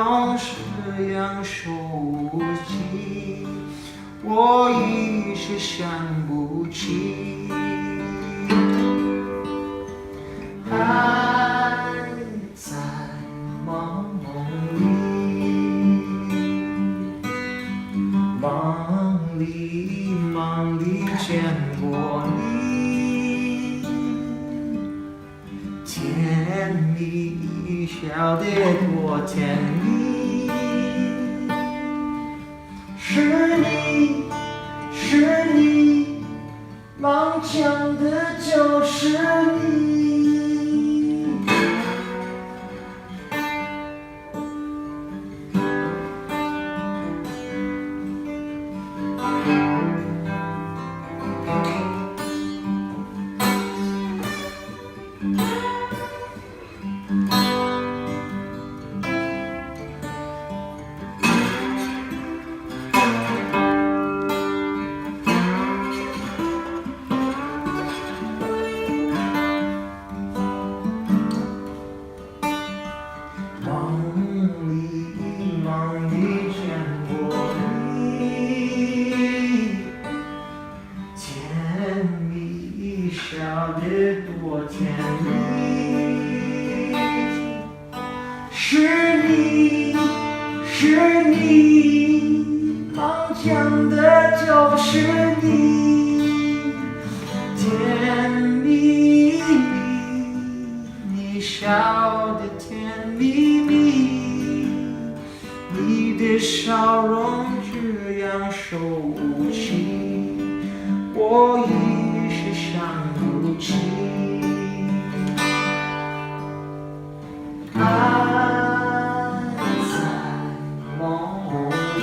容这样熟悉，我一时想不起。还在梦里，梦里见过你，甜蜜笑得多甜蜜，是你，是你，梦讲的就是你。梦里见过你，甜蜜笑得多甜蜜，是你，是你，梦讲的就是你，甜蜜蜜，你笑得甜蜜蜜。你的笑容这样熟悉，我一时想不起。还在梦里。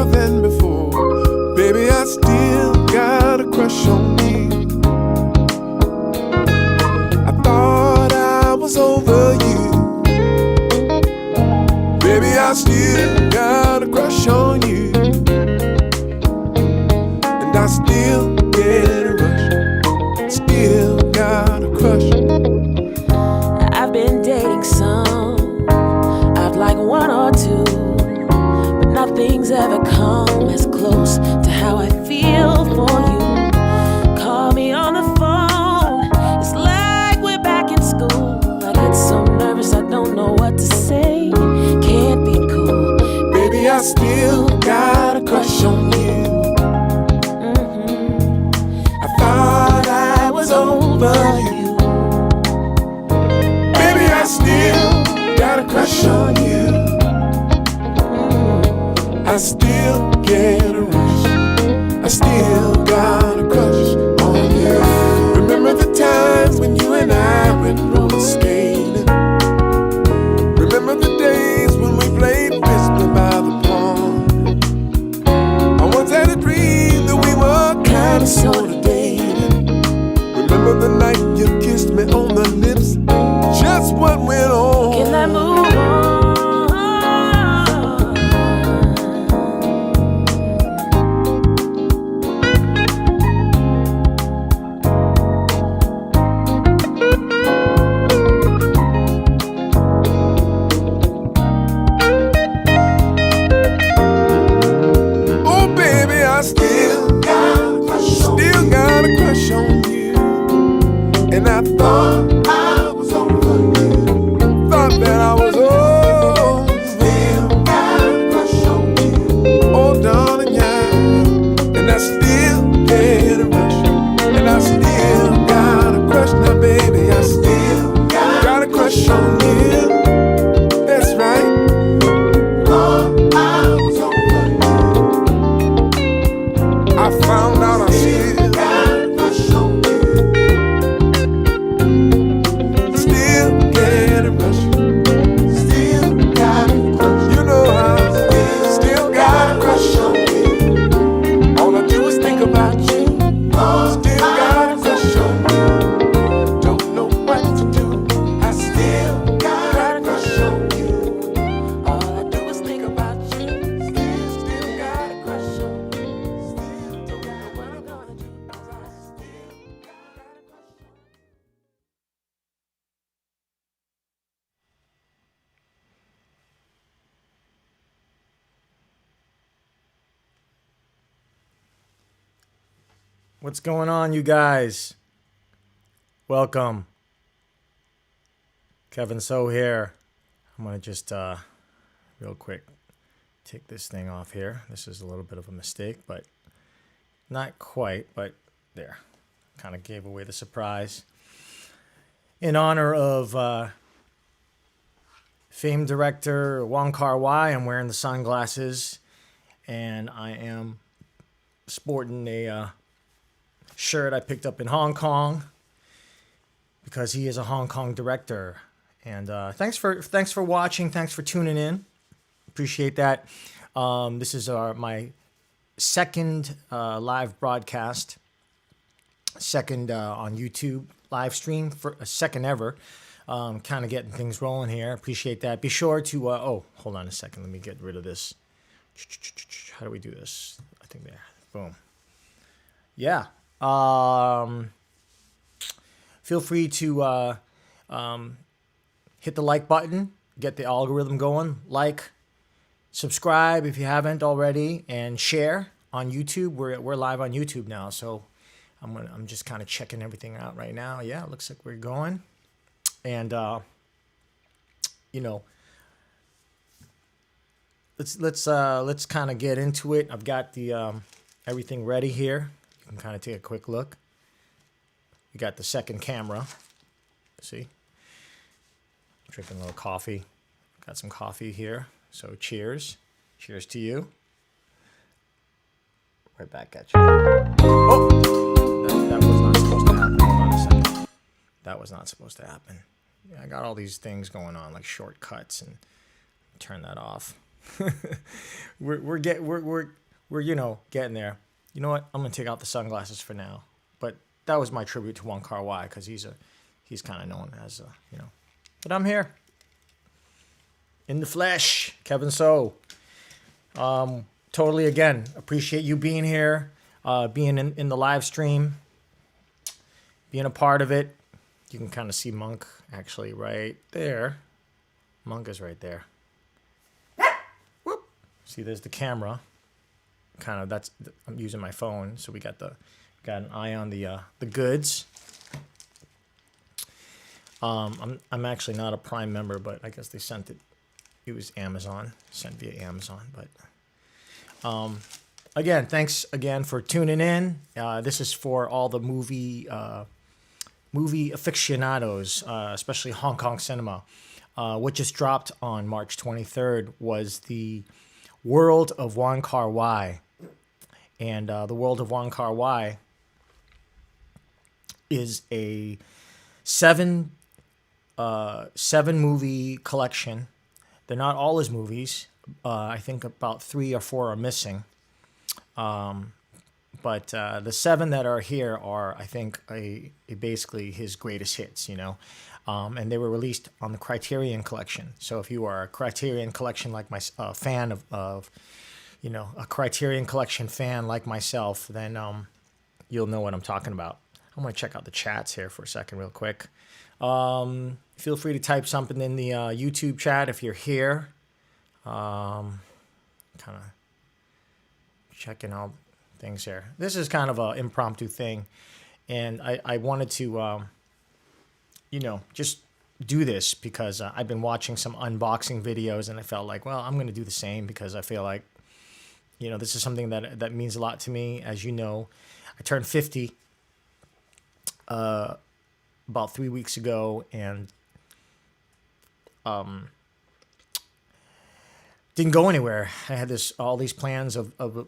stronger than before. Baby, I still got a crush on you. I thought I was over you. Baby, I still got a crush on you. And I still get a rush. Still got a crush. I've been dating some, I'd like one or two, but nothing's ever come as close to how I feel for you. Call me on the phone, it's like we're back in school. I get so nervous I don't know what to say. Can't be cool. Baby, I still got a crush on you. I thought I was over you. Baby, I still got a crush on you. I still get a rush. I still got a crush on you. Remember the times when you and I went roller skating? Remember the days when we played whisper by the pond? I once had a dream that we were kinda sorta dating. Remember the night you kissed me on the lips? Just what went on? Can I move on? Oh baby, I still got a crush on you. And I thought I was over you. Thought that I was old. Still got a crush on you. Oh darling, yeah. And I still get a rush. And I still got a crush. Now baby, I still got a crush on you. That's right. Thought I was over you. I found out I still got a crush on you. Still get a rush. Still got a crush. You know I still got a crush on you. All I do is think about you. Still got a crush on you. Don't know what to do. I still got a crush on you. All I do is think about you. Still got a crush on you. Still don't know what I'm gonna do. 'Cause I still got a crush on you. What's going on, you guys? Welcome. Kevin So here. I'm going to just, real quick, take this thing off here. This is a little bit of a mistake, but not quite, but there. Kind of gave away the surprise. In honor of famed director Wong WAI, I'm wearing the sunglasses, and I am sporting a shirt I picked up in Hong Kong because he is a Hong Kong director. And thanks for watching. Thanks for tuning in. Appreciate that. This is my second live broadcast, second on YouTube live stream, for a second ever. Kind of getting things rolling here. Appreciate that. Be sure to oh, hold on a second. Let me get rid of this. How do we do this? I think there. Boom. Yeah. Feel free to hit the like button, get the algorithm going, like, subscribe if you haven't already, and share on YouTube. We're live on YouTube now, so I'm just kind of checking everything out right now. Yeah, it looks like we're going, and you know, let's kind of get into it. I've got the everything ready here. You can kind of take a quick look. We got the second camera. See? Drinking a little coffee. Got some coffee here. So cheers. Cheers to you. Right back at you. Oh! That was not supposed to happen. Hold on a second. That was not supposed to happen. Yeah, I got all these things going on, like shortcuts, and turn that off. we're you know getting there. You know what? I'm gonna take out the sunglasses for now. But that was my tribute to Wong Kar-wai because he's kind of known as you know. But I'm here in the flesh, Kevin So. Totally again appreciate you being here, being in the live stream, being a part of it. You can kind of see Monk actually right there. Monk is right there. Whoop. See, there's the camera. Kind of I'm using my phone, so we got an eye on the goods. I'm actually not a Prime member, but I guess they sent it. It was Amazon, sent via Amazon. But again, thanks again for tuning in. This is for all the movie aficionados, especially Hong Kong cinema. What just dropped on March 23rd was the World of Wong Kar-wai. And the World of Wong Kar-wai is a seven movie collection. They're not all his movies. I think about 3 or 4 are missing. But the 7 that are here are, I think, basically his greatest hits, you know. And they were released on the Criterion Collection. So if you are a Criterion Collection like my fan of you know, a Criterion Collection fan like myself, then you'll know what I'm talking about. I'm going to check out the chats here for a second real quick. Feel free to type something in the YouTube chat if you're here. Kind of checking out things here. This is kind of an impromptu thing. And I wanted to, you know, just do this because I've been watching some unboxing videos and I felt like, well, I'm going to do the same because I feel like, you know, this is something that means a lot to me. As you know, I turned 50 about 3 weeks ago and didn't go anywhere. I had all these plans of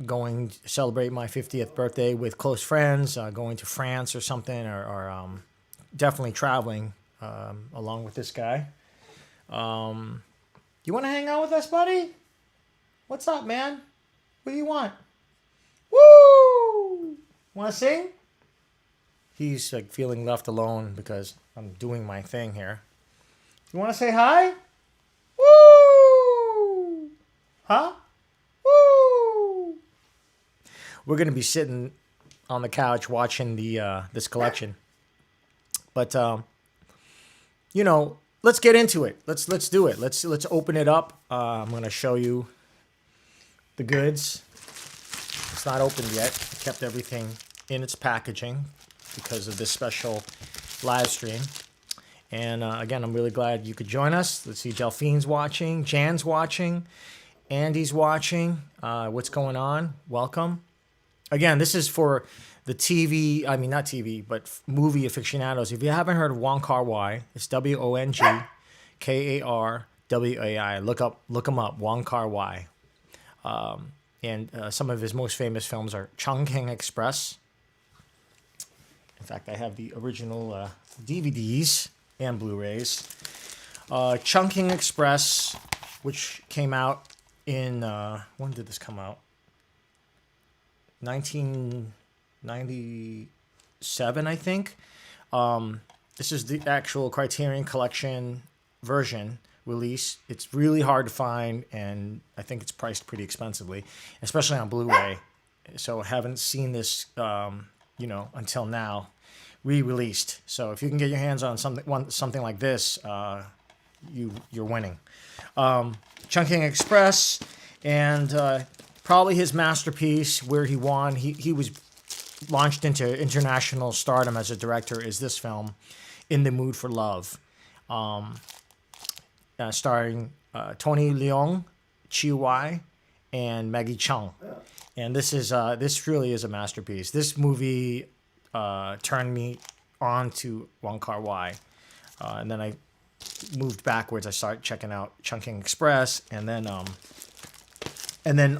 going to celebrate my 50th birthday with close friends, going to France or something, or definitely traveling along with this guy. You want to hang out with us, buddy? What's up, man? What do you want? Woo! Want to sing? He's like feeling left alone because I'm doing my thing here. You want to say hi? Woo! Huh? Woo! We're gonna be sitting on the couch watching this collection. But you know, let's get into it. Let's do it. Let's open it up. I'm gonna show you the goods. It's not opened yet. I kept everything in its packaging because of this special live stream. And again, I'm really glad you could join us. Let's see, Delphine's watching, Jan's watching, Andy's watching. What's going on? Welcome. Again, this is for the TV, I mean, not TV, but movie aficionados. If you haven't heard of Wong Kar-wai, it's WONGKARWAI. Look him up, Wong Kar-wai. And some of his most famous films are Chungking Express. In fact, I have the original DVDs and Blu-rays. Chungking Express, which came out in, when did this come out? 1997, I think. This is the actual Criterion Collection version release. It's really hard to find, and I think it's priced pretty expensively, especially on Blu-ray. So I haven't seen this, you know, until now, re-released. So if you can get your hands on something like this, you're winning. Chungking Express, and probably his masterpiece where he won. He was launched into international stardom as a director is this film, In the Mood for Love, starring Tony Leung, Chi Wai, and Maggie Cheung. And this really is a masterpiece. This movie turned me on to Wong Kar-wai, and then I moved backwards. I started checking out Chungking Express, and then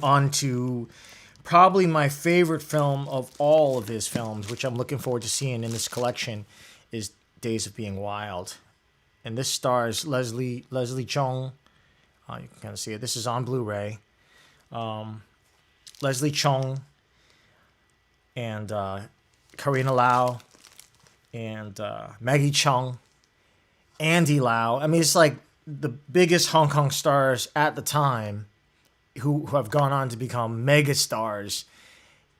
on to probably my favorite film of all of his films, which I'm looking forward to seeing in this collection, is Days of Being Wild. And this stars Leslie Chung, You can kind of see it. This is on Blu-ray. Leslie Chung and Karina Lau and Maggie Chung, Andy Lau. I mean, it's like the biggest Hong Kong stars at the time who have gone on to become mega stars.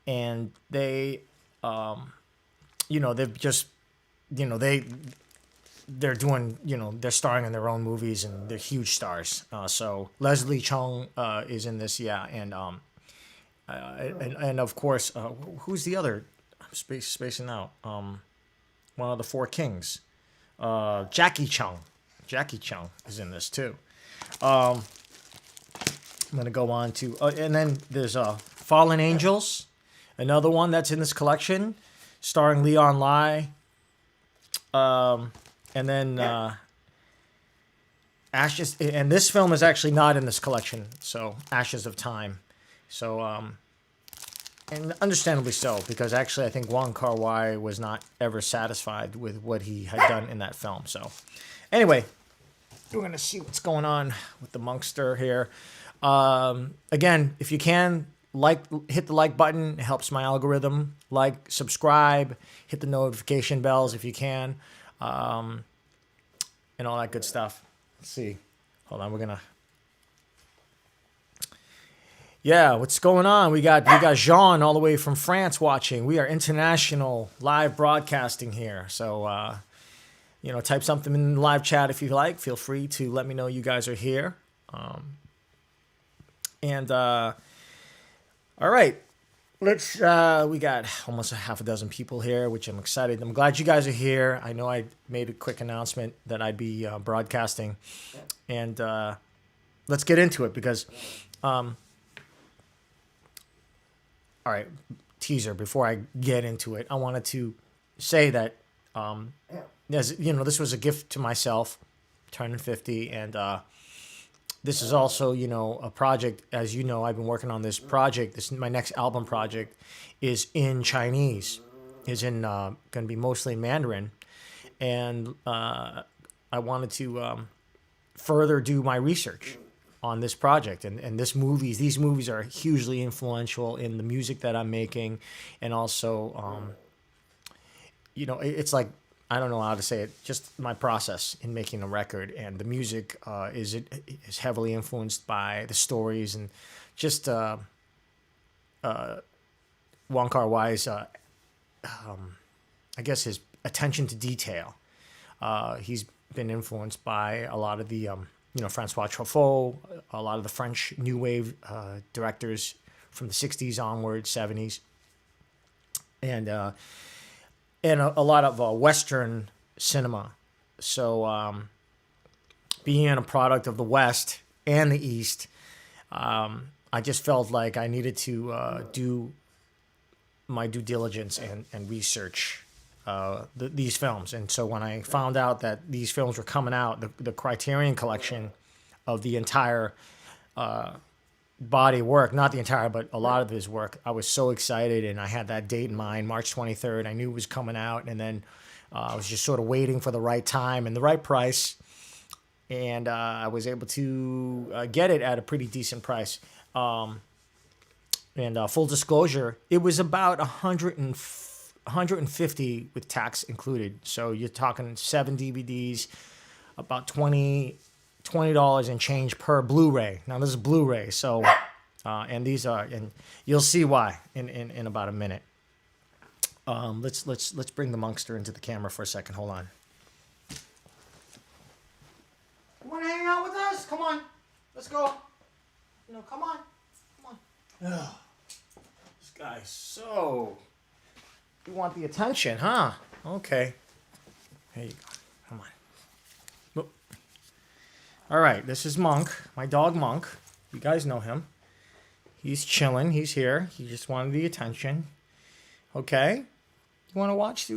And they, they've just, they're doing, they're starring in their own movies and they're huge stars. So Leslie Chung is in this, yeah. And of course, who's the other? I'm spacing out. One of the Four Kings. Jackie Chung. Jackie Chung is in this too. I'm going to go on to... and then there's Fallen Angels. Another one that's in this collection. Starring Leon Lai. And then Ashes... And this film is actually not in this collection. So, Ashes of Time. So, and understandably so, because actually I think Wong Kar-wai was not ever satisfied with what he had done in that film. So, anyway, we're going to see what's going on with the Monkster here. Again, if you can, hit the like button. It helps my algorithm. Like, subscribe, hit the notification bells if you can, and all that good stuff. Let's see. Hold on, we're going to... Yeah, what's going on? We got Jean all the way from France watching. We are international live broadcasting here. So, type something in the live chat if you like. Feel free to let me know you guys are here. All right. We got almost a half a dozen people here, which I'm excited. I'm glad you guys are here. I know I made a quick announcement that I'd be broadcasting. And let's get into it because... all right, teaser. Before I get into it, I wanted to say that, this was a gift to myself, turning 50, and this is also, a project. As you know, I've been working on this project. My next album project is in Chinese, going to be mostly in Mandarin, and I wanted to further do my research on this project, and these movies are hugely influential in the music that I'm making, and also, it's like, I don't know how to say it, just my process in making a record, and the music is heavily influenced by the stories and just Wong Kar-wai's, I guess his attention to detail. He's been influenced by a lot of the Francois Truffaut, a lot of the French New Wave directors from the 60s onward, 70s. And a lot of Western cinema. So being a product of the West and the East, I just felt like I needed to do my due diligence and research these films. And so when I found out that these films were coming out, the Criterion collection of the entire body of work, not the entire, but a lot of his work, I was so excited, and I had that date in mind, March 23rd. I knew it was coming out, and then I was just sort of waiting for the right time and the right price, and I was able to get it at a pretty decent price. And full disclosure, it was about $150 with tax included. So you're talking 7 DVDs, about $20 and change per Blu-ray. Now this is Blu-ray, so and these are, and you'll see why in about a minute. Let's bring the Monkster into the camera for a second. Hold on. You want to hang out with us? Come on, let's go. No, come on. Ugh. This guy's so... You want the attention, huh? Okay. There you go. Come on. Whoop. All right, this is Monk, my dog Monk. You guys know him. He's chilling. He's here. He just wanted the attention. Okay. You want to watch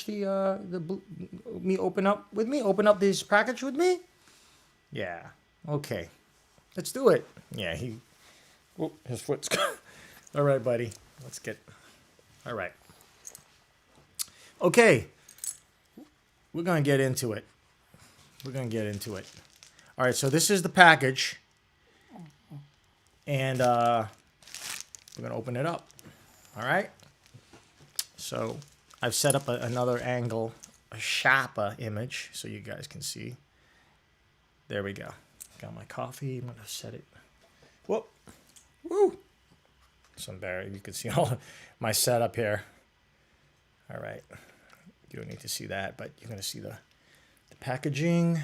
me open up with me? Open up this package with me? Yeah. Okay. Let's do it. Yeah, his foot's... All right, buddy. Let's get... All right. Okay. We're going to get into it. All right, so this is the package. And we're going to open it up. All right. So I've set up another angle, a Sharpa image, so you guys can see. There we go. Got my coffee. I'm going to set it. Whoop. Woo. Some berry. You can see all my setup here. All right. You don't need to see that, but you're going to see the packaging.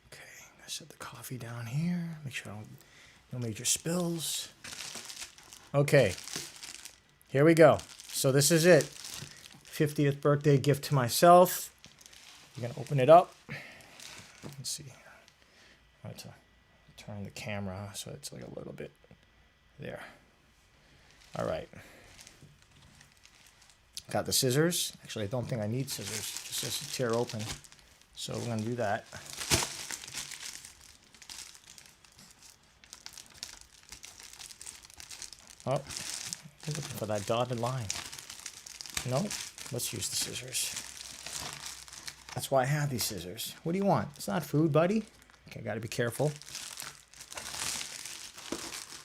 Okay. I'm going to set the coffee down here. Make sure I don't, no major spills. Okay. Here we go. So this is it. 50th birthday gift to myself. You're going to open it up. Let's see. I have to turn the camera so it's like a little bit there. All right. Got the scissors. Actually, I don't think I need scissors. It just says to tear open. So we're going to do that. Oh, I'm looking for that dotted line. No, let's use the scissors. That's why I have these scissors. What do you want? It's not food, buddy. Okay, got to be careful.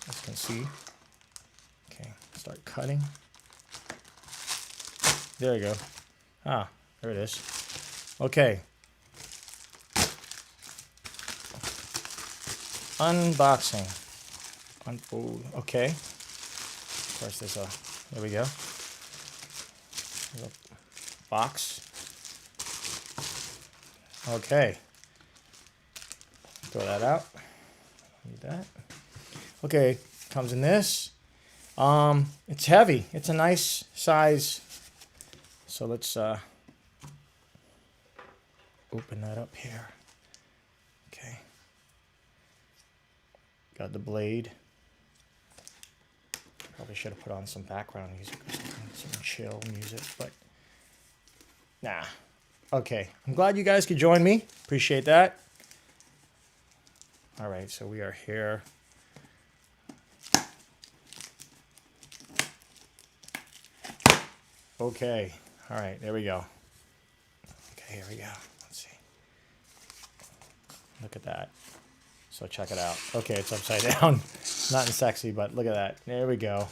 As you can see. Okay, start cutting. There you go. Ah, there it is. Okay. Unboxing. Unfold. Okay. Of course, there's a, there we go. There's a box. Okay. Throw that out. Need that. Okay, comes in this. It's heavy. It's a nice size. So let's open that up here. Okay. Got the blade. Probably should have put on some background music or something, some chill music, but nah. Okay, I'm glad you guys could join me. Appreciate that. All right, so we are here. Okay, all right, there we go. Okay, here we go. Let's see. Look at that. So check it out. Okay, it's upside down. Not in sexy, but look at that. There we go.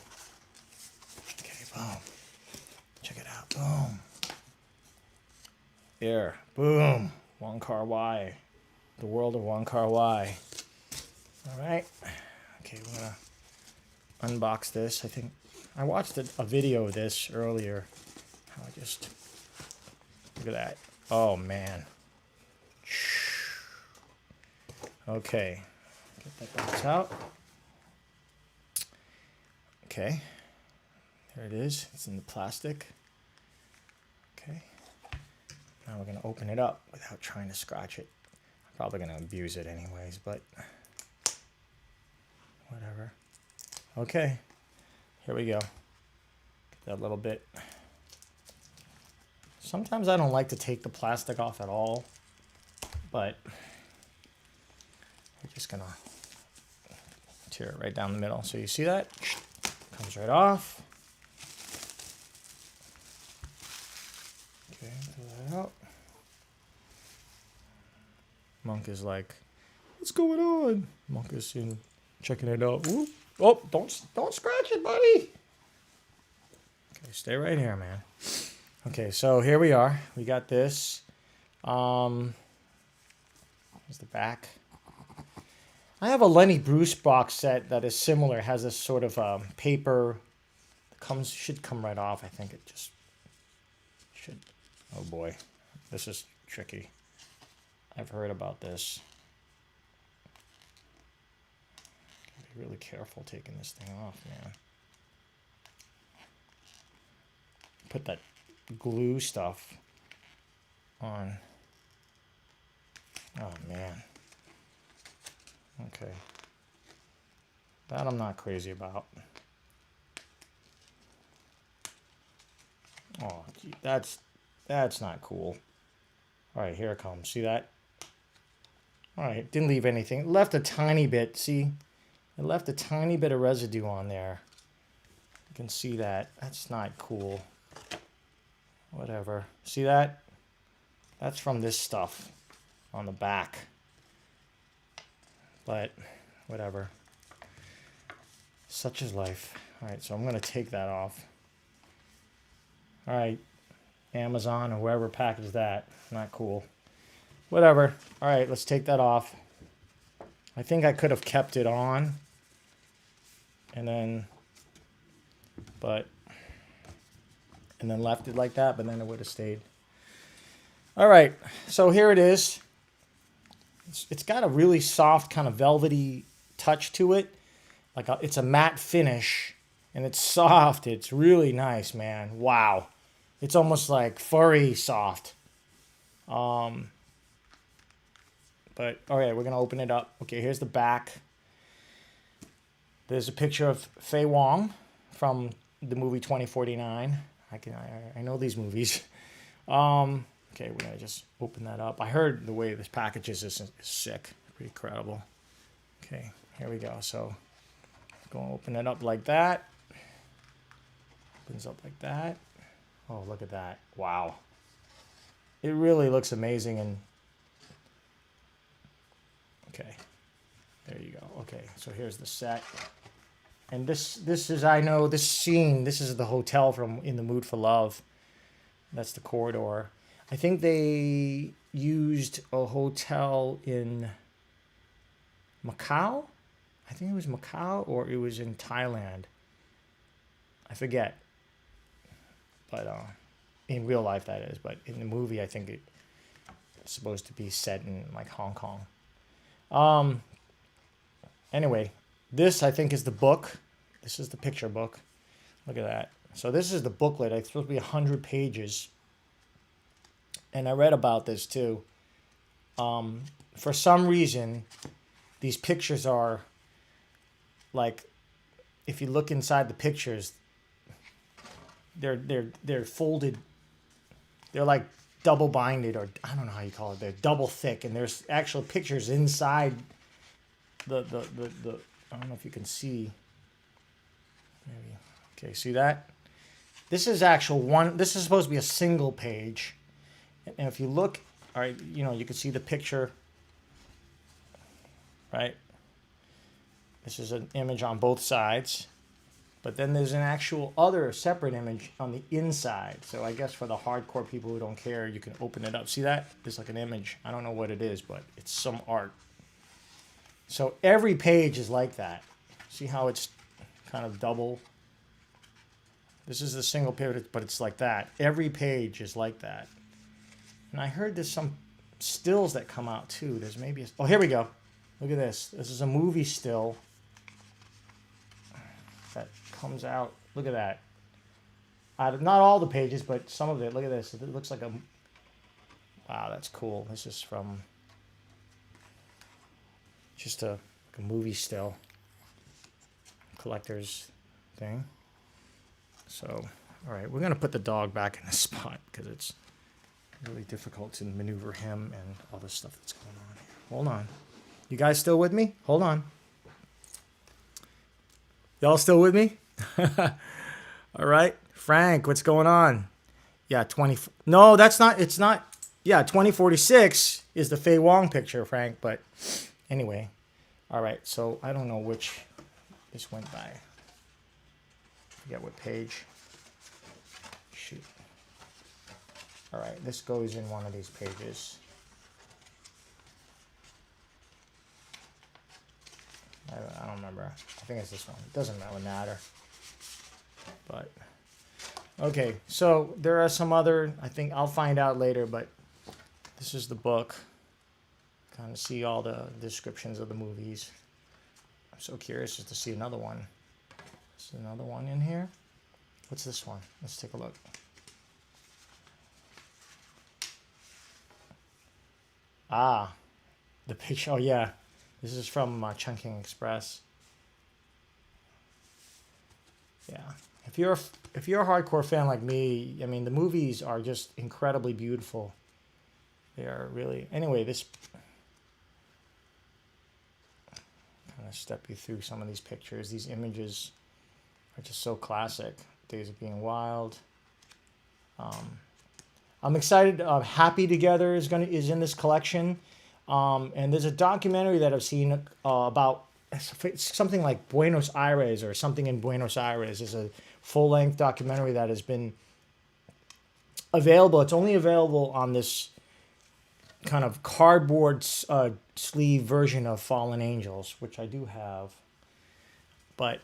Okay, boom. Check it out. Boom. There. Boom. Wong Kar-wai. The world of Wong Kar-wai. All right. Okay, we're going to unbox this. I think I watched a video of this earlier. How I just... Look at that. Oh, man. Okay. Get that box out. Okay. There it is. It's in the plastic. Okay. Now we're going to open it up without trying to scratch it. I'm probably going to abuse it anyways, but whatever. Okay. Here we go. Get that little bit. Sometimes I don't like to take the plastic off at all, but we're just going to tear it right down the middle. So you see that? Comes right off. Okay, throw that out. Monk is like, what's going on? Monk is in checking it out. Whoop. Oh, don't scratch it, buddy. Okay, stay right here, man. Okay, so here we are. We got this. Here's the back. I have a Lenny Bruce box set that is similar. It has this sort of paper. Should come right off. I think it just should. Oh boy, this is tricky. I've heard about this. Gotta be really careful taking this thing off, man. Put that glue stuff on. Oh man. Okay. That I'm not crazy about. Oh, gee, that's not cool. All right, here it comes. See that? All right, didn't leave anything. It left a tiny bit. See? It left a tiny bit of residue on there. You can see that. That's not cool. Whatever. See that? That's from this stuff on the back. But whatever. Such is life. All right, so I'm going to take that off. All right, Amazon or whoever packaged that. Not cool. Whatever. All right, let's take that off. I think I could have kept it on. And then left it like that, but then it would have stayed. All right, so here it is. It's got a really soft kind of velvety touch to it. It's a matte finish, and it's soft. It's really nice, man. Wow. It's almost like furry soft. But, all right, we're going to open it up. Okay, here's the back. There's a picture of Faye Wong from the movie 2049. I know these movies. Okay, we're going to just open that up. I heard the way this package is sick. Pretty incredible. Okay, here we go. So, going to open it up like that. Opens up like that. Oh, look at that. Wow. It really looks amazing. And okay, there you go. Okay, so here's the set. And this is, I know, this scene, this is the hotel from In the Mood for Love. That's the corridor. I think they used a hotel in Macau. I think it was Macau or it was in Thailand. I forget. But in real life that is. But in the movie I think it's supposed to be set in like Hong Kong. Anyway, this I think is the book. This is the picture book. Look at that. So this is the booklet. It's supposed to be 100 pages. And I read about this too. For some reason, these pictures are like, if you look inside the pictures, they're folded. They're like double binded, or I don't know how you call it. They're double thick, and there's actual pictures inside the I don't know if you can see. Maybe. Okay, see that? This is actual one. This is supposed to be a single page. And if you look, all right, you can see the picture, right? This is an image on both sides. But then there's an actual other separate image on the inside. So I guess for the hardcore people who don't care, you can open it up. See that? There's like an image. I don't know what it is, but it's some art. So every page is like that. See how it's kind of double? This is the single page, but it's like that. Every page is like that. And I heard there's some stills that come out too. There's maybe oh, here we go. Look at this. This is a movie still that comes out. Look at that. Not all the pages, but some of it. Look at this. It looks like a... Wow, that's cool. This is from just a movie still. Collector's thing. So, all right. We're going to put the dog back in the spot because it's really difficult to maneuver him and all this stuff that's going on here. Hold on. You guys still with me? Hold on. Y'all still with me? All right. Frank, what's going on? Yeah, No, that's not. It's not. Yeah, 2046 is the Faye Wong picture, Frank. But anyway. All right. So I don't know which this went by. Forget what page. Shoot. All right. This goes in one of these pages. I don't remember. I think it's this one. It doesn't really matter. But, okay. So, there are some other, I think I'll find out later, but this is the book. Kind of see all the descriptions of the movies. I'm so curious just to see another one. Is another one in here? What's this one? Let's take a look. Ah, the picture. Oh, yeah. This is from Chungking Express. Yeah, if you're a hardcore fan like me, I mean the movies are just incredibly beautiful. They are really. Anyway, this kind of step you through some of these pictures. These images are just so classic. Days of Being Wild. I'm excited. Happy Together is in this collection. And there's a documentary that I've seen about something like Buenos Aires or something in Buenos Aires. It's a full-length documentary that has been available. It's only available on this kind of cardboard sleeve version of Fallen Angels, which I do have. But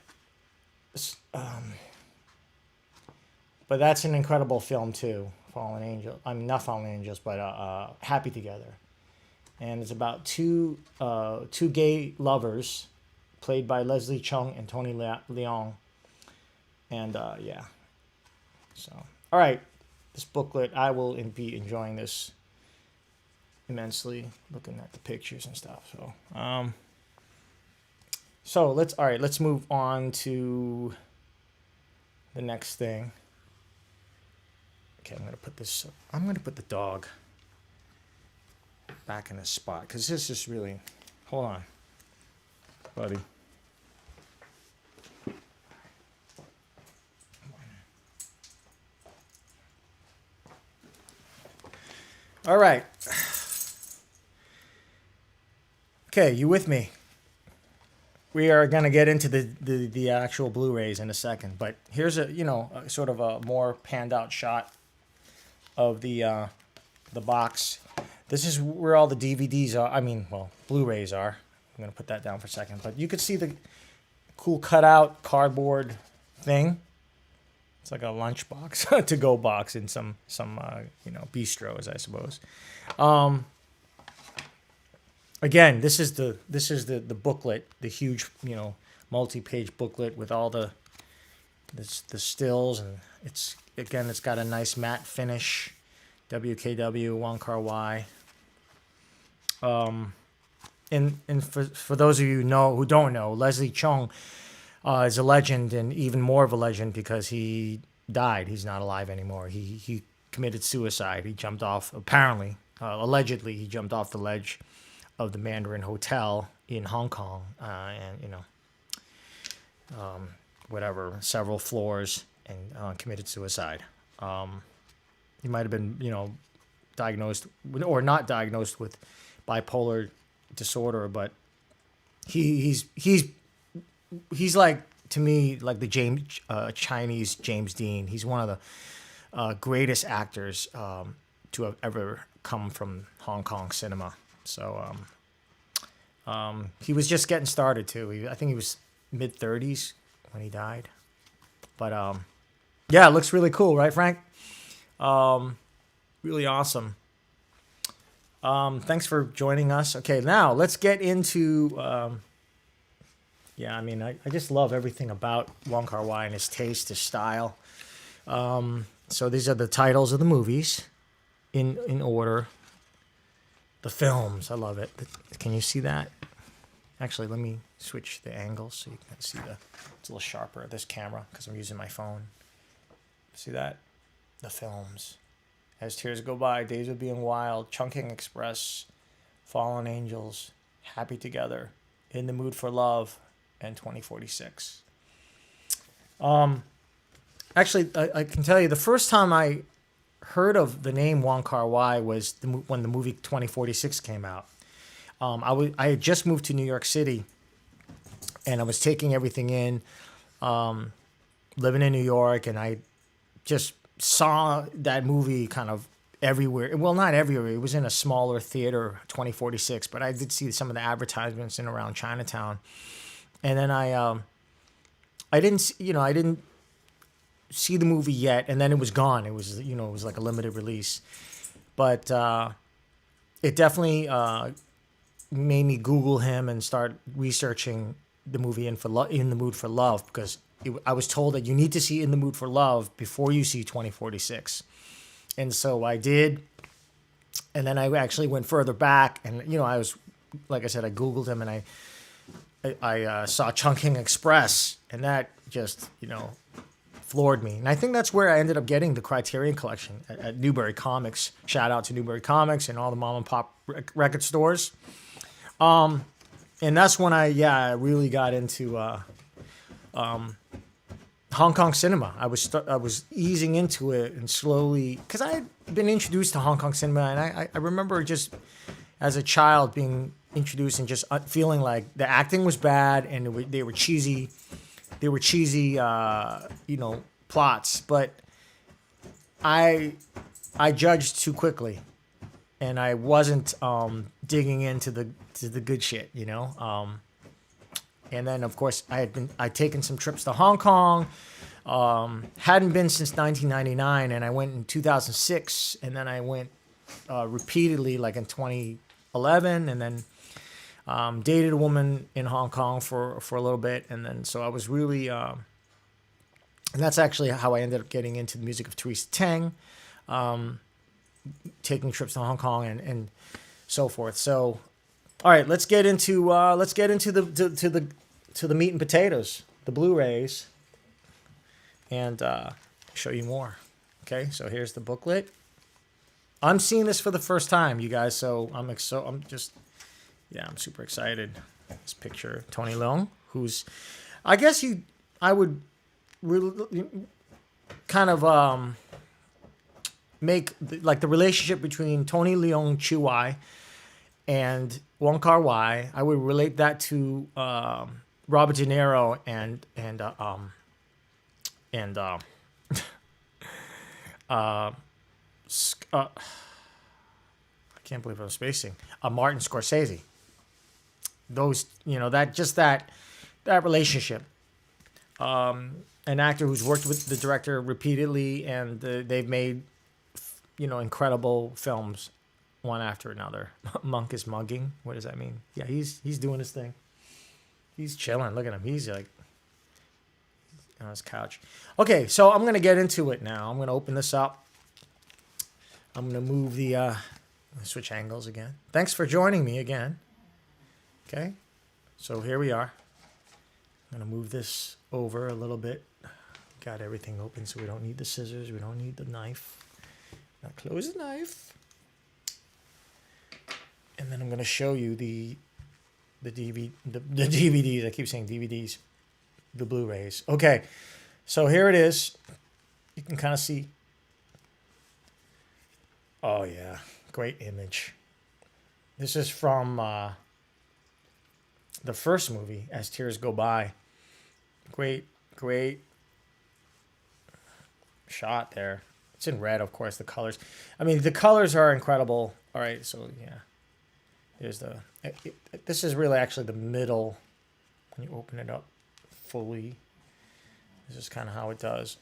that's an incredible film too. Fallen Angel. I mean, not Fallen Angels, but Happy Together. And it's about two gay lovers, played by Leslie Chung and Tony Leung. And yeah. So, all right, this booklet, I will be enjoying this immensely, looking at the pictures and stuff. So, let's move on to the next thing. Okay, I'm gonna put the dog back in his spot because this is really. Hold on, buddy. All right. Okay, you with me? We are going to get into the actual Blu-rays in a second, but here's a sort of a more panned out shot of the box. This is where all the DVDs are. I mean, well, Blu-rays are. I'm going to put that down for a second, but you could see the cool cutout cardboard thing. It's like a lunchbox, to-go box in some bistros, I suppose. Again, this is the booklet, the huge, multi-page booklet with all the stills, and it's got a nice matte finish. WKW, Wong Kar-wai. And for those of you who don't know, Leslie Chung is a legend, and even more of a legend because he died. He's not alive anymore. He committed suicide. He jumped off, apparently, allegedly, he jumped off the ledge of the Mandarin Hotel in Hong Kong, and several floors, and committed suicide. He might have been, diagnosed or not diagnosed with bipolar disorder, but he's like, to me, like the Chinese James Dean. He's one of the greatest actors to have ever come from Hong Kong cinema. So he was just getting started too. I think he was mid-30s when he died. But yeah, it looks really cool, right, Frank? Really awesome. Thanks for joining us. Okay, now let's get into. I just love everything about Wong Kar-wai and his taste, his style. So these are the titles of the movies in order. The films, I love it. Can you see that? Actually, let me switch the angle so you can see it's a little sharper, this camera, because I'm using my phone. See that? The films. As Tears Go By, Days of Being Wild, Chungking Express, Fallen Angels, Happy Together, In the Mood for Love, and 2046. Actually, I can tell you, the first time I heard of the name Wong Kar-wai was when the movie 2046 came out. I had just moved to New York City, and I was taking everything in, living in New York, and I just saw that movie kind of everywhere. Well, not everywhere. It was in a smaller theater, 2046, but I did see some of the advertisements in around Chinatown. And then I didn't see the movie yet, and then it was gone. It was, it was like a limited release. But it definitely made me Google him and start researching the movie In the Mood for Love, because I was told that you need to see In the Mood for Love before you see 2046. And so I did. And then I actually went further back, and, I was, like I said, I Googled him, and I saw Chungking Express, and that just, floored me. And I think that's where I ended up getting the Criterion Collection at Newbury Comics. Shout out to Newbury Comics and all the mom and pop record stores. And that's when I really got into Hong Kong cinema. I was easing into it and slowly, because I had been introduced to Hong Kong cinema, and I remember just as a child being introduced and just feeling like the acting was bad and they were cheesy. They were cheesy, plots. But I judged too quickly, and I wasn't digging into the good shit, And then, of course, I'd taken some trips to Hong Kong. Hadn't been since 1999, and I went in 2006, and then I went repeatedly, like in 2011, and then dated a woman in Hong Kong for a little bit, and then so I was really, and that's actually how I ended up getting into the music of Teresa Teng, taking trips to Hong Kong and so forth. So, all right, let's get into the meat and potatoes, the Blu-rays, and show you more. Okay, so here's the booklet. I'm seeing this for the first time, you guys. So I'm super excited. This picture, Tony Leung, who's, I guess I would really kind of make the relationship between Tony Leung Chiu-wai and Wong Kar-wai. I would relate that to Robert De Niro and I can't believe I'm spacing. Martin Scorsese. Those, that relationship. An actor who's worked with the director repeatedly, and they've made, incredible films, one after another. Monk is mugging. What does that mean? Yeah, he's doing his thing. He's chilling. Look at him. He's like on his couch. Okay, so I'm gonna get into it now. I'm gonna open this up. I'm gonna move the switch angles again. Thanks for joining me again. Okay, so here we are. I'm gonna move this over a little bit. Got everything open, so we don't need the scissors. We don't need the knife. Now close the knife, and then I'm gonna show you the DVDs. I keep saying DVDs. The Blu-rays. Okay, so here it is. You can kind of see. Oh yeah, great image. This is from the first movie, As Tears Go By. Great shot there. It's in red, of course, the colors. I mean, the colors are incredible. All right, so yeah. Here's this is really actually the middle. When you open it up fully, this is kind of how it does.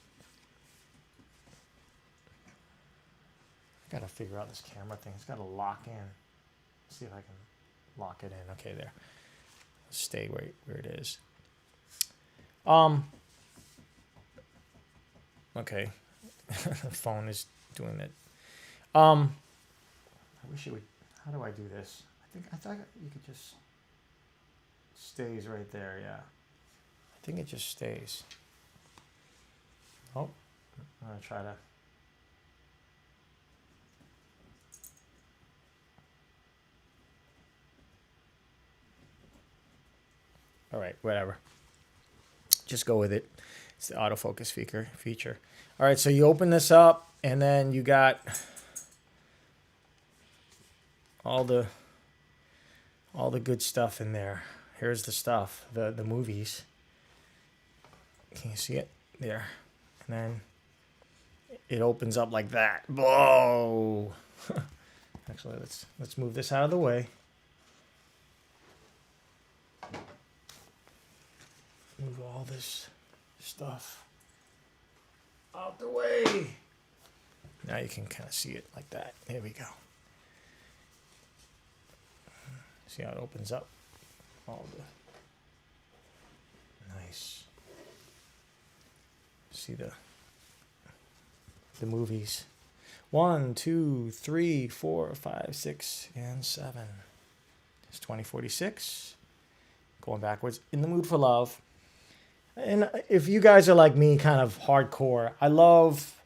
Got to figure out this camera thing. It's got to lock in. Let's see if I can lock it in. Okay, there. Stay where it is. Okay. The phone is doing it. I wish it would. How do I do this? I thought you could just stays right there. Yeah. I think it just stays. Oh, I'm gonna try to. All right, whatever. Just go with it. It's the autofocus feature. All right, so you open this up, and then you got all the good stuff in there. Here's the stuff, the movies. Can you see it? There. And then it opens up like that. Whoa! Actually, let's move this out of the way. Move all this stuff out the way. Now you can kind of see it like that. There we go. See how it opens up? All the nice. See the movies. 1, 2, 3, 4, 5, 6, and 7. It's 2046. Going backwards. In the Mood for Love. And if you guys are like me, kind of hardcore, I love,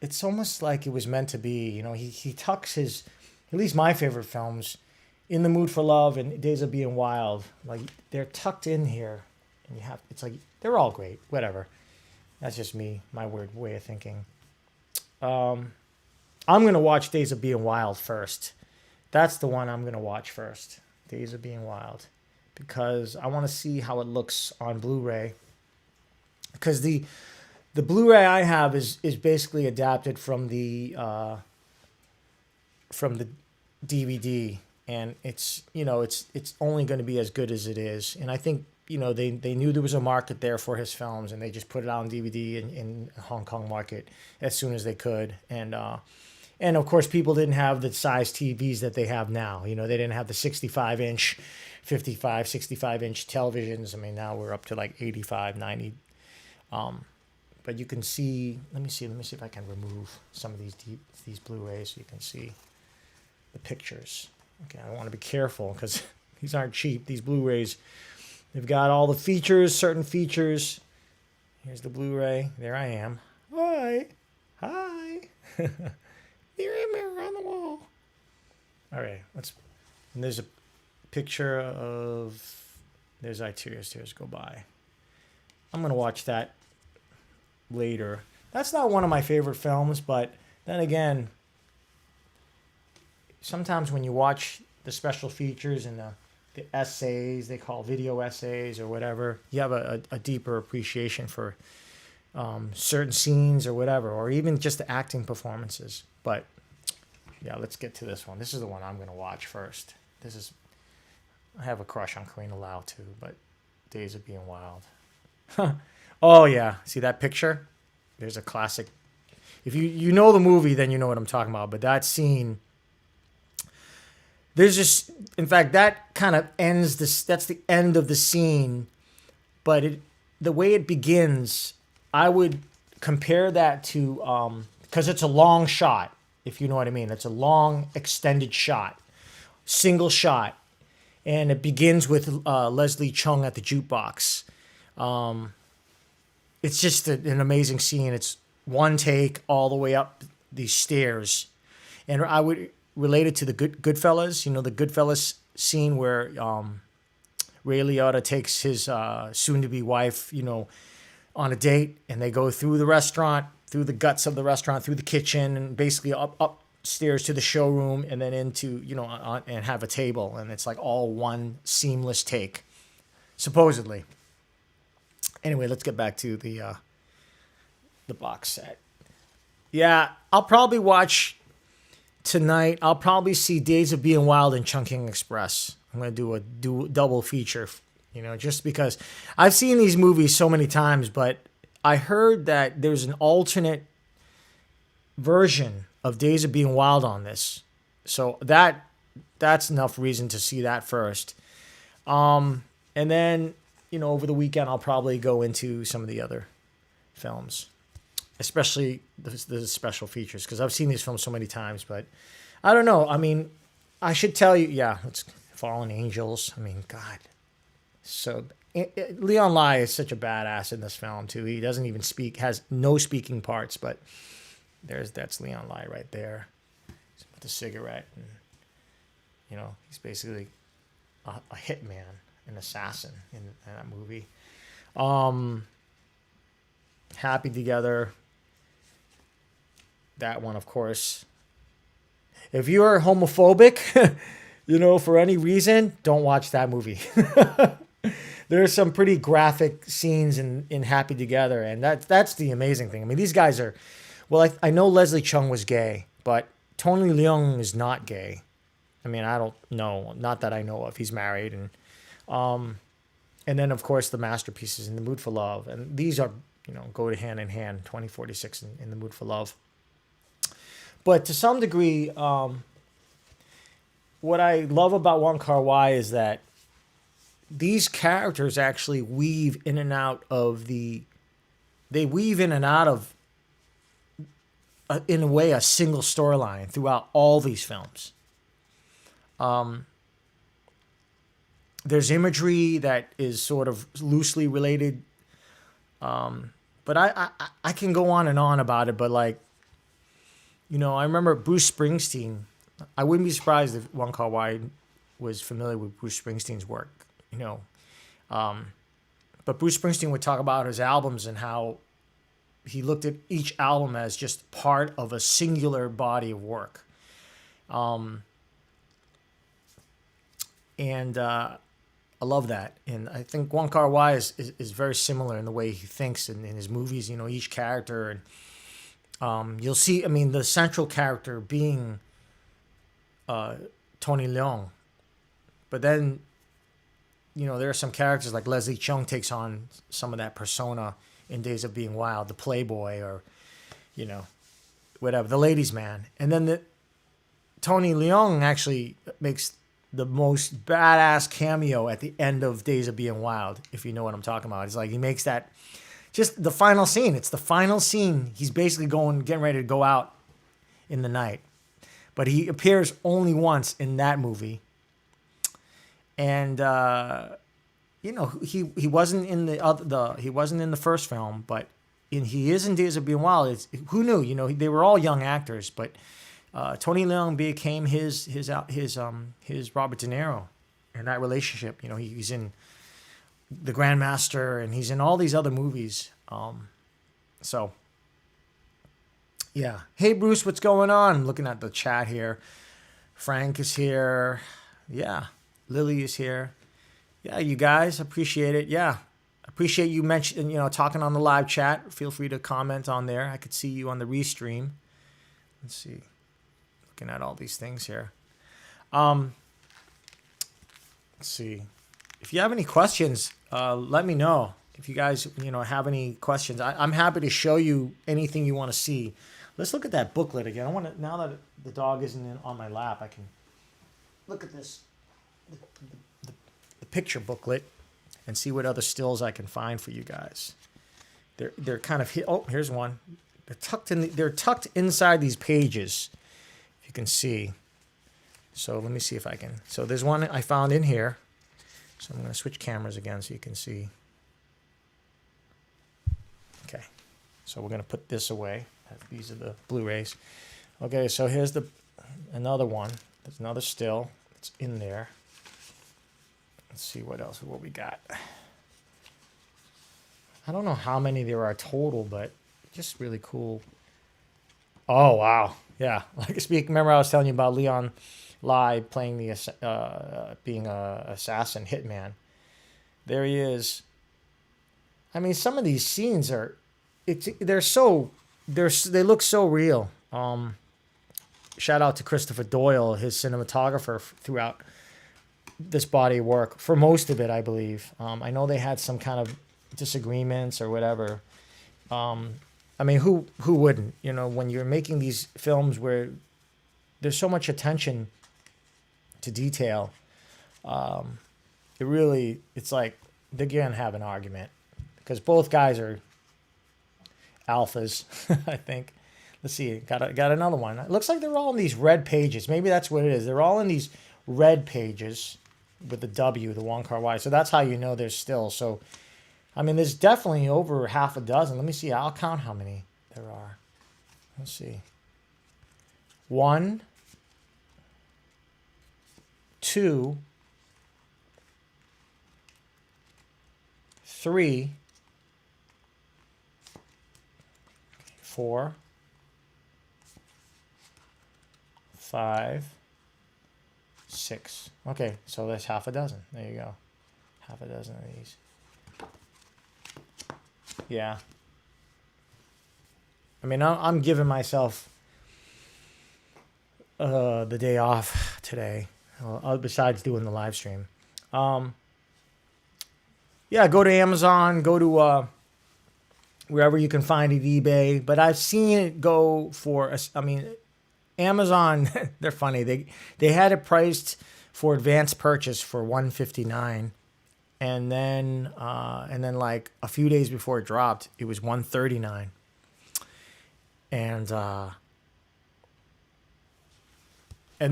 it's almost like it was meant to be. You know, he tucks his, at least my favorite films, In the Mood for Love and Days of Being Wild. Like, they're tucked in here. And it's like, they're all great. Whatever. That's just me, my weird way of thinking. I'm going to watch Days of Being Wild first. That's the one I'm gonna watch first. Days of Being Wild, because I want to see how it looks on Blu-ray. Because the Blu-ray I have is basically adapted from the DVD, and it's it's only going to be as good as it is. And I think they knew there was a market there for his films, and they just put it out on DVD in the Hong Kong market as soon as they could. And of course, people didn't have the size TVs that they have now. They didn't have the 65-inch, 55, 65-inch televisions. I mean, now we're up to like 85, 90. But you can see, let me see if I can remove some of these Blu-rays so you can see the pictures. Okay, I want to be careful because these aren't cheap. These Blu-rays, they've got all the features, certain features. Here's the Blu-ray. There I am. Hi. Mirror on the wall. All right, and there's a picture of, there's I Tears Go By. I'm going to watch that later. That's not one of my favorite films, but then again, sometimes when you watch the special features and the essays, they call video essays or whatever, you have a deeper appreciation for certain scenes or whatever, or even just the acting performances. But yeah, let's get to this one. This is the one I'm going to watch first. I have a crush on Karina Lau too, but Days of Being Wild. Oh yeah, see that picture? There's a classic. If you know the movie, then you know what I'm talking about. But that scene, there's just, in fact, that kind of ends this. That's the end of the scene. But the way it begins, I would compare that to, because it's a long shot, if you know what I mean. It's a long extended shot, single shot, and it begins with Leslie Chung at the jukebox. It's just an amazing scene. It's one take all the way up these stairs. And I would relate it to the Goodfellas, the Goodfellas scene where Ray Liotta takes his soon-to-be wife, on a date, and they go through the restaurant, through the guts of the restaurant, through the kitchen, and basically upstairs to the showroom, and then into, and have a table. And it's like all one seamless take, supposedly. Anyway, let's get back to the box set. Yeah, I'll probably watch tonight. I'll probably see Days of Being Wild and Chungking Express. I'm going to do a double feature, just because I've seen these movies so many times, but I heard that there's an alternate version of Days of Being Wild on this. So that's enough reason to see that first. And then, over the weekend, I'll probably go into some of the other films, especially the special features, because I've seen these films so many times. But I don't know. I mean, I should tell you, yeah, it's Fallen Angels. I mean, God. So Leon Lai is such a badass in this film, too. He doesn't even speak, has no speaking parts, but that's Leon Lai right there. He's with the cigarette. And, he's basically a hitman. An assassin in that movie. Happy Together. That one, of course. If you are homophobic, for any reason, don't watch that movie. There are some pretty graphic scenes in Happy Together, and that's the amazing thing. I mean, these guys are, well, I know Leslie Chung was gay, but Tony Leung is not gay. I mean, I don't know. Not that I know of. He's married, and then, of course, the masterpieces In the Mood for Love. And these are, go hand in hand, 2046 in The Mood for Love. But to some degree, what I love about Wong Kar-wai is that these characters actually weave in and out of in a way, a single storyline throughout all these films. There's imagery that is sort of loosely related. But I can go on and on about it, but I remember Bruce Springsteen. I wouldn't be surprised if Wong Kar-wai was familiar with Bruce Springsteen's work, But Bruce Springsteen would talk about his albums and how he looked at each album as just part of a singular body of work. And I love that. And I think Wong Kar-wai is very similar in the way he thinks in his movies. You know, each character, and you'll see. I mean, the central character being Tony Leung, but then, you know, there are some characters like Leslie Cheung takes on some of that persona in Days of Being Wild, the playboy, or, you know, whatever, the ladies' man. And then Tony Leung actually makes the most badass cameo at the end of Days of Being Wild, if you know what I'm talking about. It's like he makes that, just the final scene. It's the final scene. He's basically getting ready to go out in the night. But he appears only once in that movie. And, you know, he wasn't in he wasn't in the first film, but he is in Days of Being Wild. Who knew? You know, they were all young actors, but Tony Leung became his Robert De Niro in that relationship. You know, he's in The Grandmaster, and he's in all these other movies. So, yeah. Hey, Bruce, what's going on? I'm looking at the chat here. Frank is here. Yeah. Lily is here. Yeah, you guys, appreciate it. Yeah. Appreciate you mentioning, you know, talking on the live chat. Feel free to comment on there. I could see you on the restream. Let's see. Looking at all these things here. Let's see. If you have any questions, let me know. If you guys, you know, have any questions, I'm happy to show you anything you want to see. Let's look at that booklet again. I want to, now that the dog isn't on my lap, I can look at this, the picture booklet, and see what other stills I can find for you guys. They're kind of, oh, here's one. They're tucked inside these pages, if you can see. So let me see if I can. So there's one I found in here. So I'm going to switch cameras again so you can see. Okay. So we're going to put this away. These are the Blu-rays. Okay, so here's another one. There's another still. It's in there. Let's see what we got. I don't know how many there are total, but just really cool. Oh, wow. Yeah. Remember I was telling you about Leon Lai playing being a assassin hitman. There he is. I mean, some of these scenes they look so real. Shout out to Christopher Doyle, his cinematographer throughout this body of work, for most of it, I believe. I know they had some kind of disagreements or whatever. I mean, who wouldn't? You know, when you're making these films where there's so much attention to detail, it's like they're gonna have an argument, because both guys are alphas, I think. Let's see, got another one. It looks like they're all in these red pages. Maybe that's what it is. They're all in these red pages with the W, the Wong Kar-wai. So that's how you know there's still. So, I mean, there's definitely over half a dozen. Let me see. I'll count how many there are. Let's see. 1, 2, 3, 4, 5, 6. Okay, so that's half a dozen. There you go. Half a dozen of these. Yeah. I mean, I'm giving myself the day off today, besides doing the live stream. Yeah, go to Amazon, go to wherever you can find it, eBay. But I've seen it go for, I mean, Amazon, they're funny. They had it priced for advanced purchase for $159, and then like a few days before it dropped, it was $139. And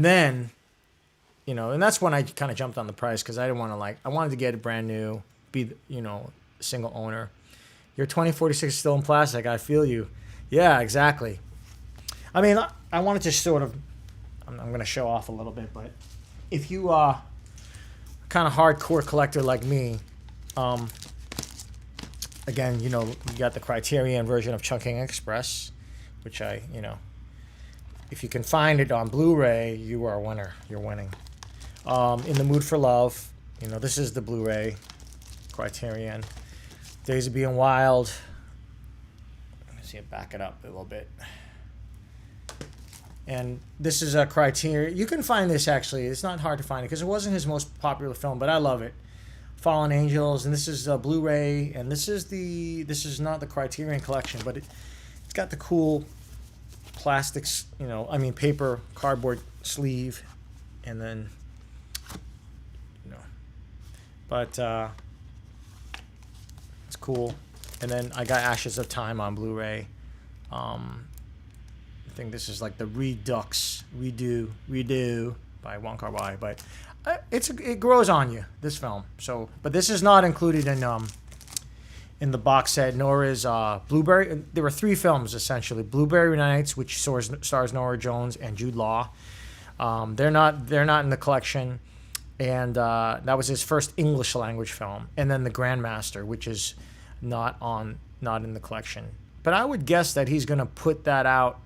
then, you know, and that's when I kind of jumped on the price, because I didn't want to, I wanted to get it brand new, be, you know, single owner. Your 2046 is still in plastic. I feel you. Yeah, exactly. I mean, I wanted to sort of, I'm going to show off a little bit, but if you are kind of hardcore collector like me, again, you know, you got the Criterion version of Chungking Express, which you know, if you can find it on Blu-ray, you are a winner. You're winning. In the Mood for Love. You know, this is the Blu-ray Criterion. Days of Being Wild. Let me see it, back it up a little bit. And this is a Criterion. You can find this, actually. It's not hard to find it because it wasn't his most popular film, but I love it. Fallen Angels, and this is a Blu-ray, and this is not the Criterion collection, but it's got the cool plastics, you know, I mean paper, cardboard sleeve, and then, you know, but it's cool. And then I got Ashes of Time on Blu-ray. I think this is like the Redo by Wong Kar-wai, but it grows on you, this film. So, but this is not included in the box set, nor is Blueberry. There were 3 films essentially: Blueberry Nights, which stars Norah Jones and Jude Law. They're not in the collection, and that was his first English language film. And then The Grandmaster, which is not in the collection. But I would guess that he's going to put that out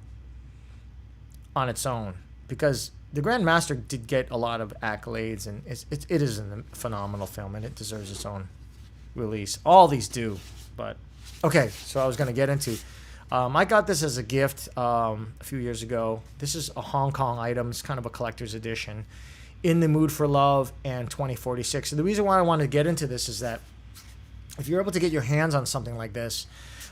on its own, because The Grandmaster did get a lot of accolades, and it is a phenomenal film, and it deserves its own release. All these do, but okay. So I was going to get into. I got this as a gift a few years ago. This is a Hong Kong item. It's kind of a collector's edition. In the Mood for Love and 2046. And the reason why I wanted to get into this is that if you're able to get your hands on something like this,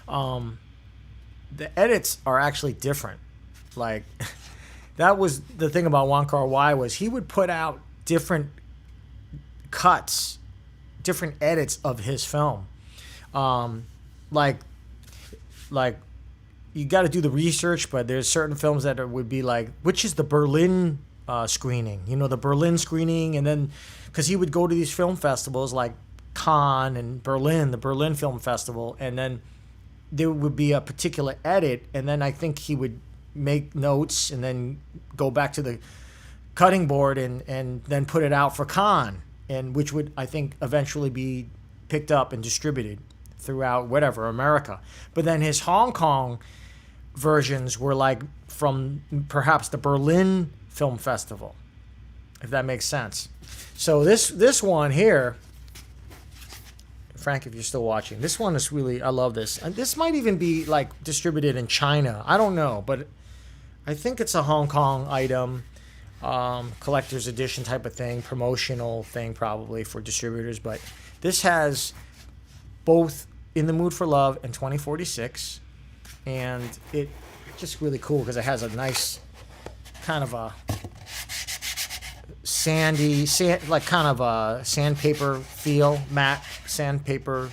the edits are actually different. Like, that was the thing about Wong Kar-wai, was he would put out different cuts, different edits of his film. Like you got to do the research, but there's certain films that would be like, which is the Berlin screening, you know, the Berlin screening, and then because he would go to these film festivals like Cannes and Berlin, the Berlin Film Festival, and then there would be a particular edit, and then I think he would make notes and then go back to the cutting board and then put it out for Cannes, and which would, I think, eventually be picked up and distributed throughout whatever, America. But then his Hong Kong versions were like from perhaps the Berlin Film Festival, if that makes sense. So this one here, Frank, if you're still watching, this one is really, I love this. And this might even be like distributed in China. I don't know, but I think it's a Hong Kong item, collector's edition type of thing, promotional thing probably for distributors. But this has both In the Mood for Love and 2046, and it's just really cool because it has a nice kind of a sandy, like kind of a sandpaper feel, matte sandpaper.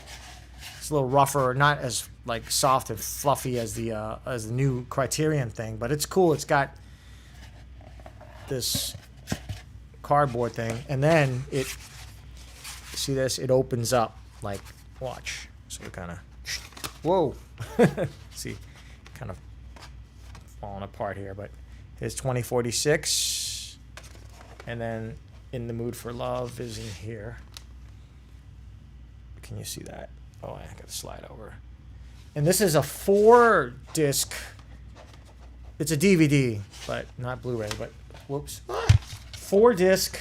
It's a little rougher, not as like soft and fluffy as the new Criterion thing, but it's cool. It's got this cardboard thing, and then it, see this? It opens up, like, watch. So it kind of, whoa, see, kind of falling apart here, but here's 2046, and then In the Mood for Love is in here. Can you see that? Oh, I got to slide over. And this is a 4-disc. It's a DVD, but not Blu-ray. But whoops, 4-disc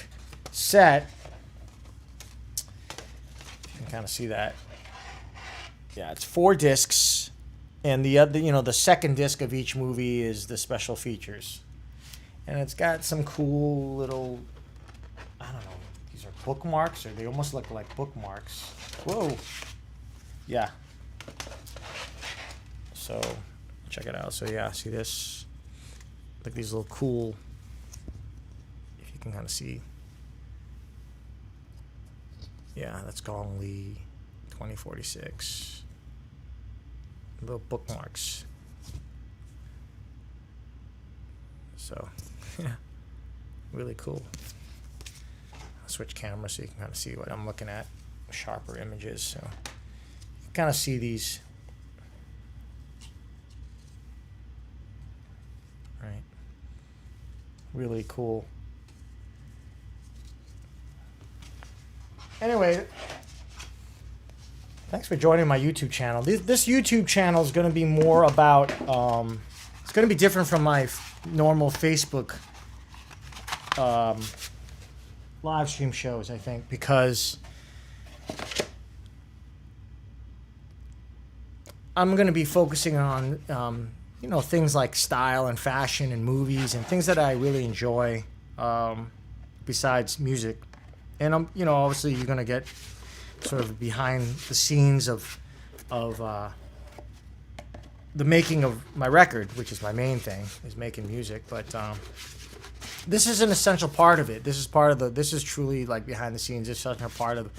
set. You can kind of see that. Yeah, it's 4 discs, and the other, you know, the second disc of each movie is the special features, and it's got some cool little, I don't know, these are bookmarks, or they almost look like bookmarks. Whoa, yeah. So check it out. So yeah, see this, like these little cool, if you can kind of see. Yeah, that's Gong Li 2046. Little bookmarks. So, yeah, really cool. I'll switch cameras so you can kind of see what I'm looking at. Sharper images, so you kind of see these. Right. Really cool. Anyway, thanks for joining my YouTube channel. This YouTube channel is going to be more about, it's going to be different from my normal Facebook live stream shows, I think, because I'm going to be focusing on, things like style and fashion and movies and things that I really enjoy, besides music. And obviously you're going to get sort of behind the scenes of the making of my record, which is my main thing, is making music. But this is an essential part of it. This is truly like behind the scenes. It's such a part of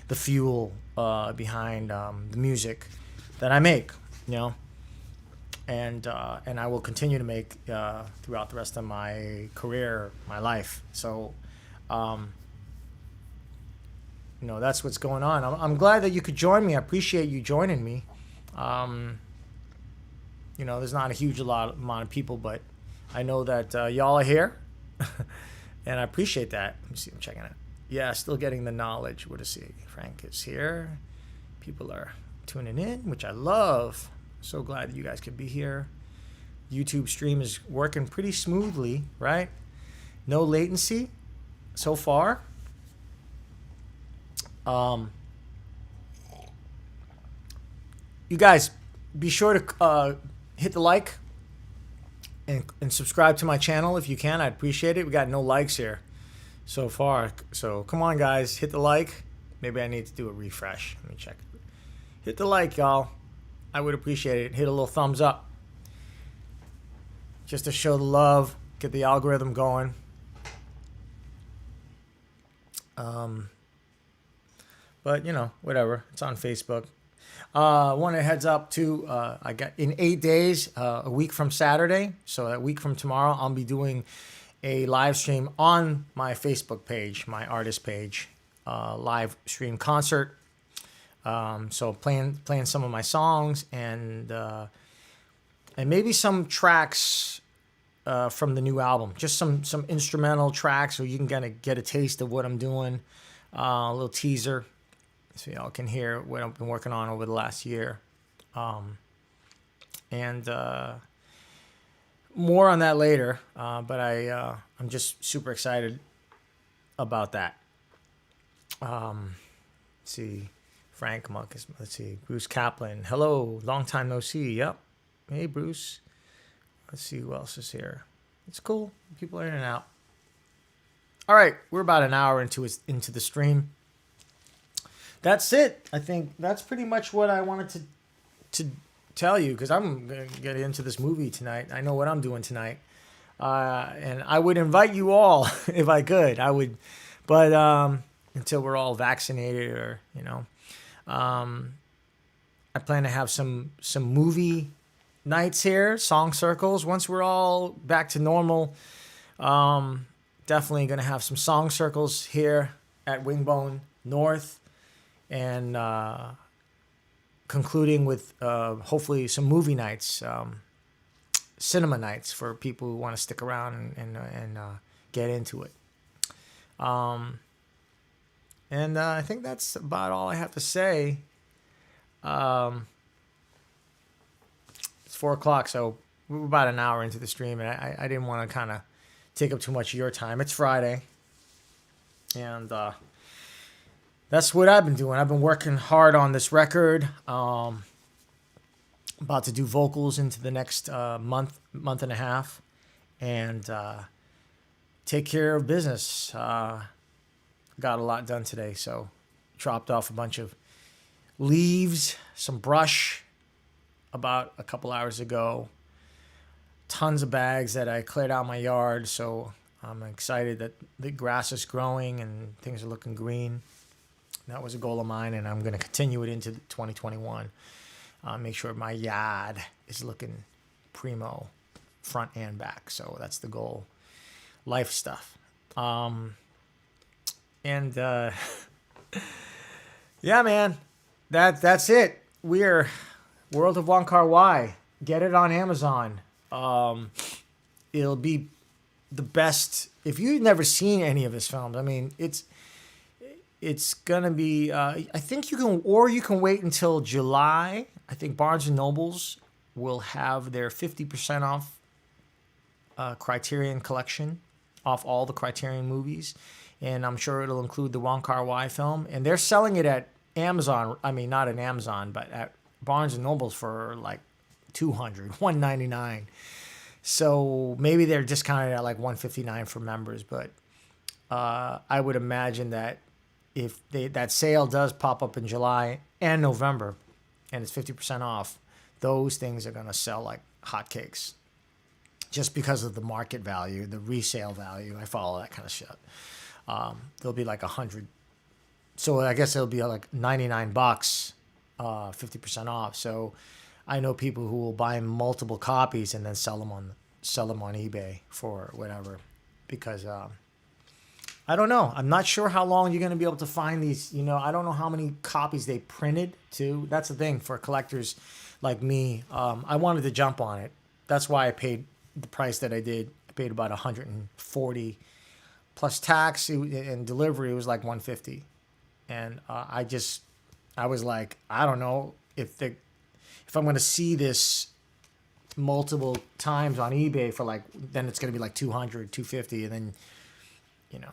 the fuel behind the music that I make, and I will continue to make throughout the rest of my career, my life. So, that's what's going on. I'm glad that you could join me. I appreciate you joining me. There's not a huge amount of people, but I know that y'all are here, and I appreciate that. Let me see. I'm checking it. Yeah, still getting the knowledge. What to see? Frank is here. People are tuning in, which I love. So glad that you guys could be here. YouTube stream is working pretty smoothly, right? No latency so far. You guys, be sure to hit the like and subscribe to my channel if you can. I'd appreciate it. We got no likes here so far. So come on, guys, hit the like. Maybe I need to do a refresh. Let me check. Hit the like, y'all. I would appreciate it. Hit a little thumbs up just to show the love, get the algorithm going. But whatever. It's on Facebook. Want to heads up to I got in 8 days, a week from Saturday, so a week from tomorrow, I'll be doing a live stream on my Facebook page, my artist page, live stream concert. So playing some of my songs and maybe some tracks from the new album, just some instrumental tracks, so you can kind of get a taste of what I'm doing. A little teaser, so y'all can hear what I've been working on over the last year. And more on that later. But I'm just super excited about that. Let's see. Frank Muckus. Let's see. Bruce Kaplan. Hello. Long time no see. Yep. Hey, Bruce. Let's see who else is here. It's cool. People are in and out. All right. We're about an hour into the stream. That's it. I think that's pretty much what I wanted to tell you, because I'm going to get into this movie tonight. I know what I'm doing tonight. And I would invite you all if I could. I would. But until we're all vaccinated or, I plan to have some movie nights here, song circles. Once we're all back to normal, definitely going to have some song circles here at Wingbone North, and concluding with hopefully some movie nights, cinema nights for people who want to stick around and get into it. And I think that's about all I have to say. It's 4 o'clock, so we're about an hour into the stream, and I didn't want to kind of take up too much of your time. It's Friday, and that's what I've been doing. I've been working hard on this record. About to do vocals into the next month and a half, and take care of business. Got a lot done today, so chopped off a bunch of leaves, some brush about a couple hours ago, tons of bags that I cleared out my yard, so I'm excited that the grass is growing and things are looking green. That was a goal of mine, and I'm going to continue it into 2021. Make sure my yard is looking primo, front and back, so that's the goal. Life stuff. And yeah, man, that's it. We're World of Wong Kar-wai. Get it on Amazon. It'll be the best. If you've never seen any of his films, I mean, it's gonna be. I think you can wait until July. I think Barnes and Nobles will have their 50% off Criterion collection, off all the Criterion movies. and I'm sure it'll include the Wong Kar-wai film. And they're selling it at Amazon. I mean, not at Amazon, but at Barnes and Nobles for like $199. So maybe they're discounted at like $159 for members. But I would imagine that if that sale does pop up in July and November, and it's 50% off, those things are gonna sell like hotcakes, just because of the market value, the resale value. I follow that kind of shit. They'll be like 100. So I guess it'll be like $99, 50% off. So I know people who will buy multiple copies and then sell them on eBay for whatever, because I don't know. I'm not sure how long you're going to be able to find these. You know, I don't know how many copies they printed too. That's the thing for collectors like me. I wanted to jump on it. That's why I paid the price that I did. I paid about $140 plus tax and delivery. It was like $150, and I was like, I don't know if I'm going to see this multiple times on eBay for like, then it's going to be like $200, $250, and then, you know.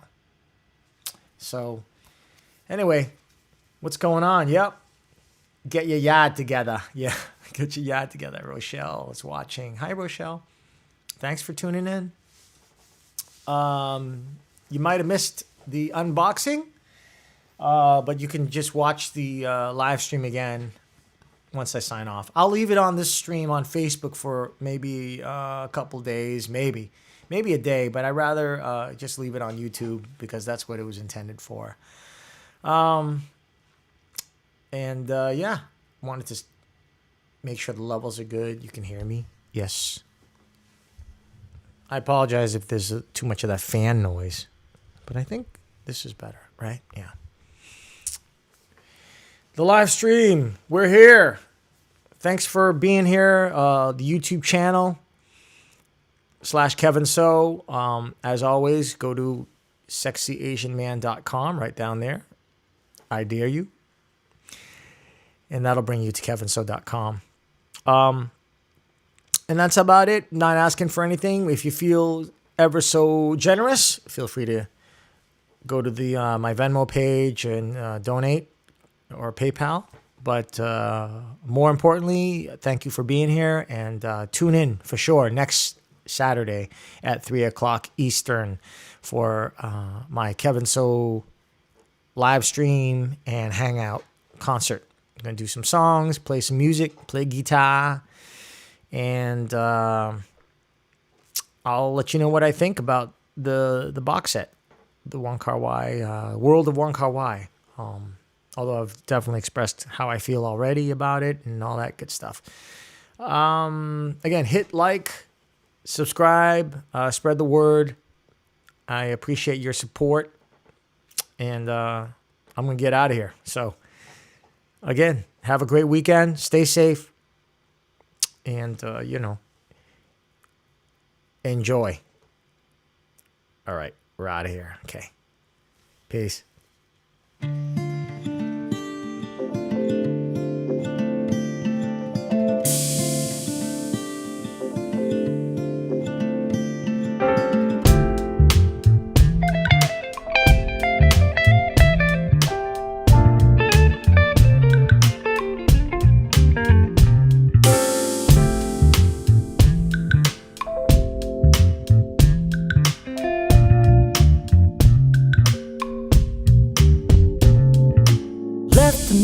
So anyway, what's going on? Yep. Get your yard together. Yeah. Get your yard together. Rochelle is watching. Hi, Rochelle. Thanks for tuning in. You might have missed the unboxing, but you can just watch the live stream again once I sign off. I'll leave it on this stream on Facebook for maybe a couple days, maybe a day, but I'd rather just leave it on YouTube because that's what it was intended for. Yeah, wanted to make sure the levels are good. You can hear me. Yes. I apologize if there's too much of that fan noise, but I think this is better, right? Yeah. The live stream. We're here. Thanks for being here. The YouTube channel /Kevin So. As always, go to sexyasianman.com right down there. I dare you. And that'll bring you to kevinso.com. And that's about it. Not asking for anything. If you feel ever so generous, feel free to go to the my Venmo page and donate, or PayPal. But more importantly, thank you for being here, and tune in for sure next Saturday at 3 o'clock Eastern for my Kevin So live stream and hangout concert. I'm going to do some songs, play some music, play guitar, and I'll let you know what I think about the box set, the Wong Kar-wai, World of Wong Kar-wai. Although I've definitely expressed how I feel already about it and all that good stuff. Again, hit like, subscribe, spread the word. I appreciate your support, and I'm going to get out of here. So, again, have a great weekend. Stay safe. And, enjoy. All right. We're out of here. Okay. Peace.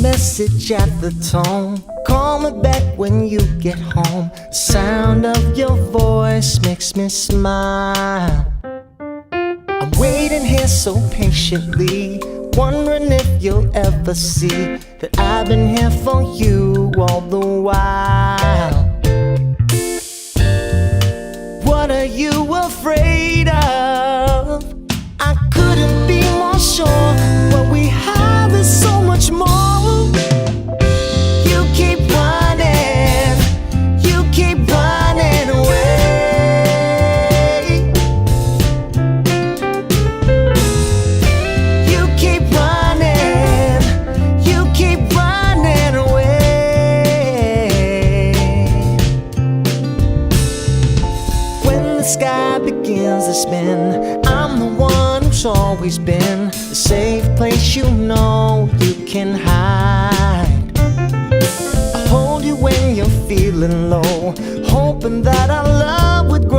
Message at the tone. Call me back when you get home. Sound of your voice makes me smile. I'm waiting here so patiently, wondering if you'll ever see that I've been here for you all the while. What are you afraid of? I couldn't be more sure. What we have is so much more. You keep running away. You keep running away. When the sky begins to spin, I'm the one who's always been the safe place you know you can hide. I hold you when you're feeling low, hoping that our love would grow